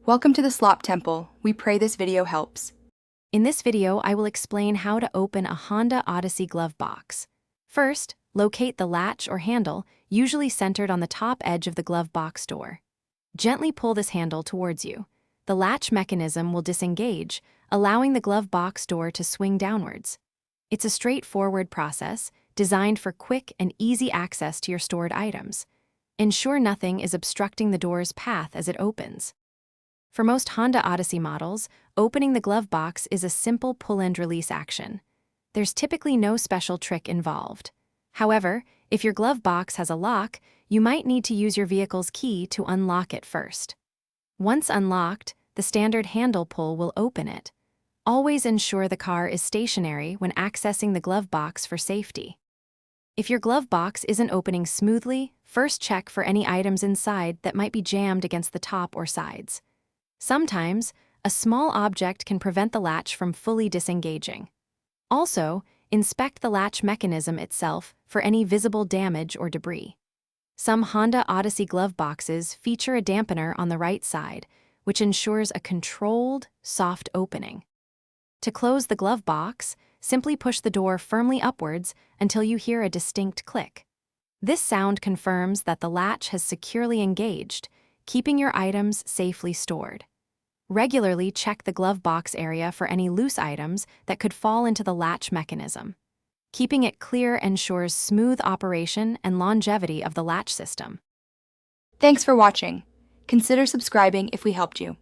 Welcome to the Slop Temple. We pray this video helps. In this video, I will explain how to open a Honda Odyssey glove box. First, locate the latch or handle, usually centered on the top edge of the glove box door. Gently pull this handle towards you. The latch mechanism will disengage, allowing the glove box door to swing downwards. It's a straightforward process, designed for quick and easy access to your stored items. Ensure nothing is obstructing the door's path as it opens. For most Honda Odyssey models, opening the glove box is a simple pull-and-release action. There's typically no special trick involved. However, if your glove box has a lock, you might need to use your vehicle's key to unlock it first. Once unlocked, the standard handle pull will open it. Always ensure the car is stationary when accessing the glove box for safety. If your glove box isn't opening smoothly, first check for any items inside that might be jammed against the top or sides. Sometimes, a small object can prevent the latch from fully disengaging. Also, inspect the latch mechanism itself for any visible damage or debris. Some Honda Odyssey glove boxes feature a dampener on the right side, which ensures a controlled, soft opening. To close the glove box, simply push the door firmly upwards until you hear a distinct click. This sound confirms that the latch has securely engaged, keeping your items safely stored. Regularly check the glove box area for any loose items that could fall into the latch mechanism. Keeping it clear ensures smooth operation and longevity of the latch system. Thanks for watching. Consider subscribing if we helped you.